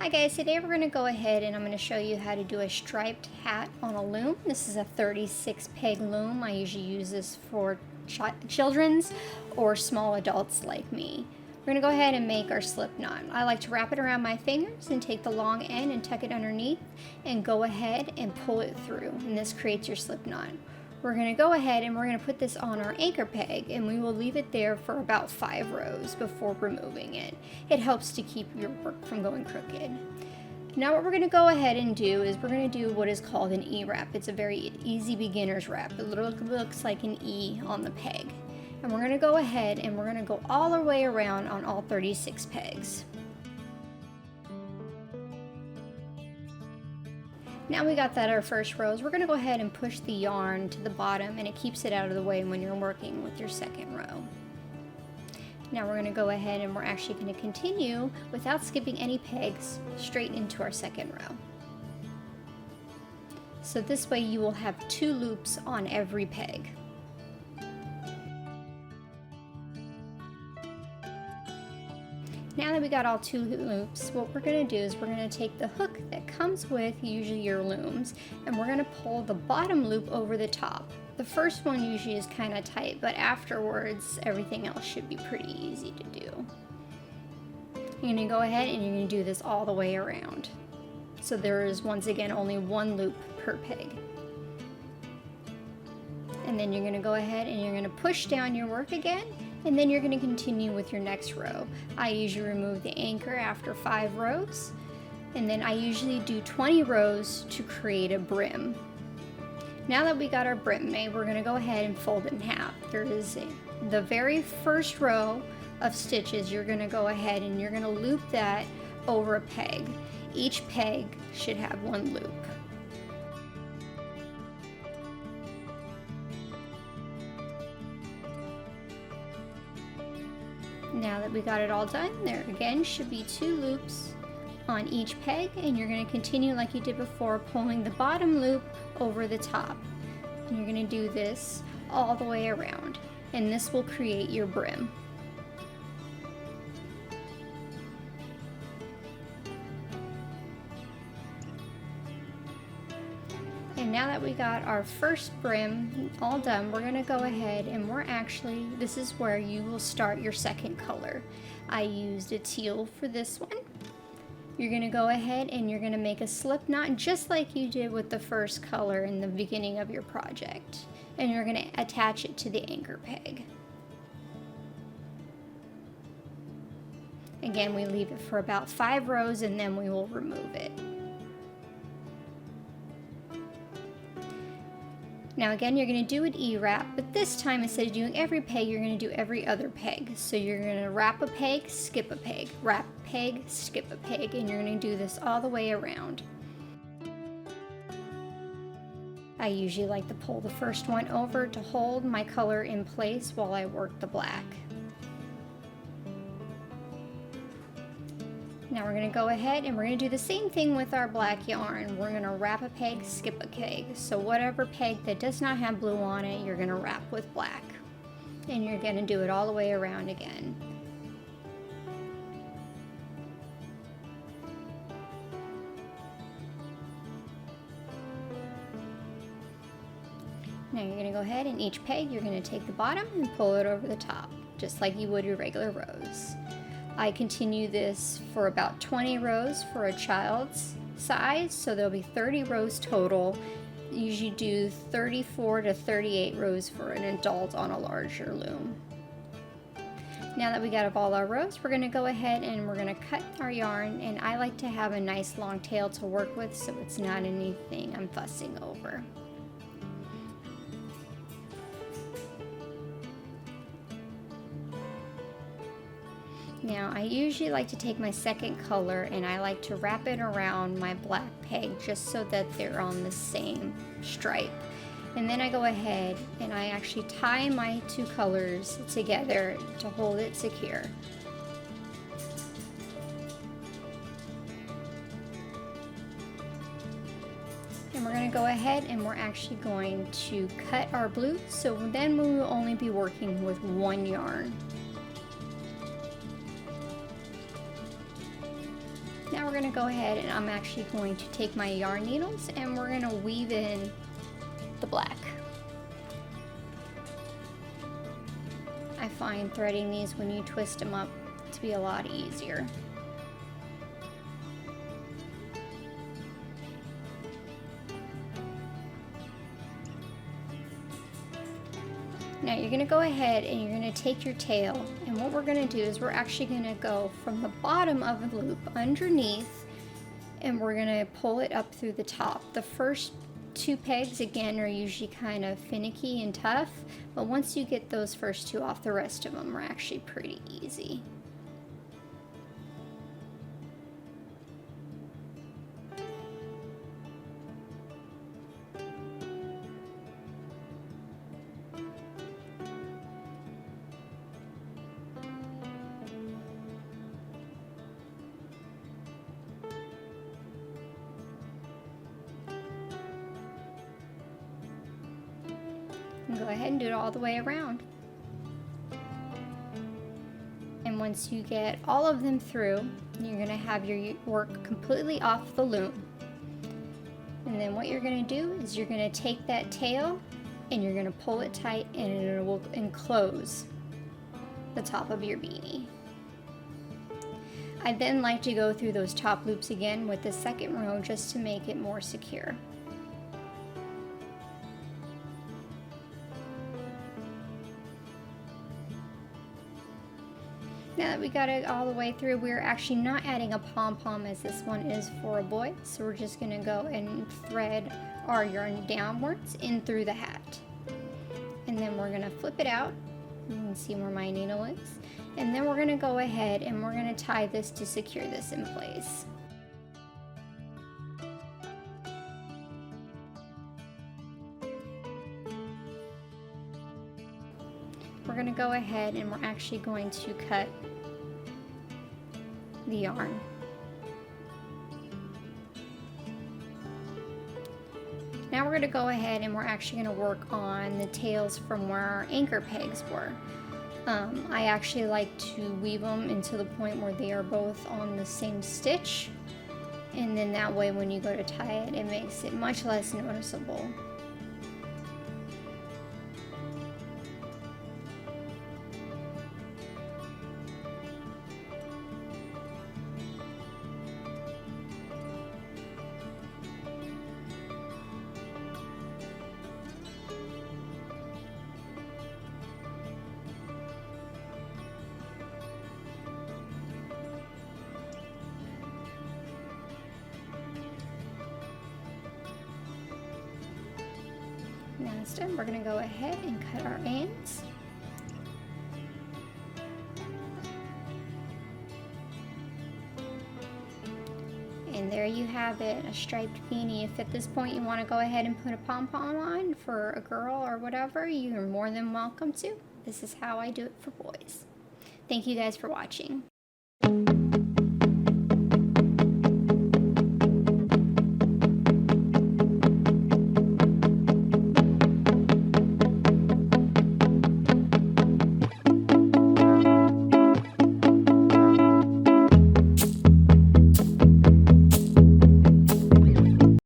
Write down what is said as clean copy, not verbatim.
Hi guys, today we're going to go ahead and I'm going to show you how to do a striped hat on a loom. This is a 36 peg loom. I usually use this for children's or small adults like me. We're going to go ahead and make our slip knot. I like to wrap it around my fingers and take the long end and tuck it underneath and go ahead and pull it through, and this creates your slip knot. We're going to go ahead and we're going to put this on our anchor peg, and we will leave it there for about 5 rows before removing it. It helps to keep your work from going crooked. Now what we're going to go ahead and do is we're going to do what is called an E wrap. It's a very easy beginner's wrap. It looks like an E on the peg. And we're going to go ahead and we're going to go all the way around on all 36 pegs. Now we got that our first rows, we're going to go ahead and push the yarn to the bottom, and it keeps it out of the way when you're working with your second row. Now we're going to go ahead and we're actually going to continue without skipping any pegs straight into our second row. So this way you will have 2 loops on every peg. Now that we got all 2 loops, what we're going to do is we're going to take the hook that comes with usually your looms, and we're going to pull the bottom loop over the top. The first one usually is kind of tight, but afterwards everything else should be pretty easy to do. You're going to go ahead and you're going to do this all the way around. So there is once again only 1 loop per peg. And then you're going to go ahead and you're going to push down your work again, and then you're going to continue with your next row. I usually remove the anchor after 5 rows, and then I usually do 20 rows to create a brim. Now that we got our brim made, we're going to go ahead and fold it in half. There is the very first row of stitches, you're going to go ahead and you're going to loop that over a peg. Each peg should have 1 loop. Now that we got it all done, there again should be 2 loops on each peg, and you're going to continue like you did before, pulling the bottom loop over the top. And you're going to do this all the way around, and this will create your brim. And now that we got our first brim all done, we're going to go ahead and this is where you will start your second color. I used a teal for this one. You're going to go ahead and you're going to make a slip knot just like you did with the first color in the beginning of your project. And you're going to attach it to the anchor peg. Again, we leave it for about 5 rows and then we will remove it. Now again, you're going to do an E-wrap, but this time instead of doing every peg, you're going to do every other peg. So you're going to wrap a peg, skip a peg, wrap a peg, skip a peg, and you're going to do this all the way around. I usually like to pull the first one over to hold my color in place while I work the black. Now we're going to go ahead and we're going to do the same thing with our black yarn. We're going to wrap a peg, skip a peg. So whatever peg that does not have blue on it, you're going to wrap with black. And you're going to do it all the way around again. Now you're going to go ahead and each peg, you're going to take the bottom and pull it over the top, just like you would your regular rows. I continue this for about 20 rows for a child's size, so there'll be 30 rows total. You usually do 34 to 38 rows for an adult on a larger loom. Now that we got all our rows, we're going to go ahead and we're going to cut our yarn, and I like to have a nice long tail to work with so it's not anything I'm fussing over. Now I usually like to take my second color and I like to wrap it around my black peg just so that they're on the same stripe. And then I go ahead and I actually tie my 2 colors together to hold it secure. And we're going to go ahead and we're actually going to cut our blue, so then we will only be working with 1 yarn. Now we're gonna go ahead and I'm actually going to take my yarn needles and we're gonna weave in the black. I find threading these when you twist them up to be a lot easier. Now you're going to go ahead and you're going to take your tail, and what we're going to do is we're actually going to go from the bottom of the loop underneath and we're going to pull it up through the top. The first 2 pegs again are usually kind of finicky and tough, but once you get those first 2 off, the rest of them are actually pretty easy. And go ahead and do it all the way around. And once you get all of them through, you're going to have your work completely off the loom. And then what you're going to do is you're going to take that tail and you're going to pull it tight and it will enclose the top of your beanie. I then like to go through those top loops again with the second row just to make it more secure. Now that we got it all the way through, we're actually not adding a pom-pom as this one is for a boy. So we're just going to go and thread our yarn downwards in through the hat. And then we're going to flip it out. You can see where my needle is. And then we're going to go ahead and we're going to tie this to secure this in place. We're going to go ahead and we're actually going to cut the yarn. Now we're going to go ahead and we're actually going to work on the tails from where our anchor pegs were. I actually like to weave them into the point where they are both on the same stitch, and then that way when you go to tie it, it makes it much less noticeable. Now instead, we're going to go ahead and cut our ends. And there you have it, a striped beanie. If at this point you want to go ahead and put a pom-pom on for a girl or whatever, you're more than welcome to. This is how I do it for boys. Thank you guys for watching.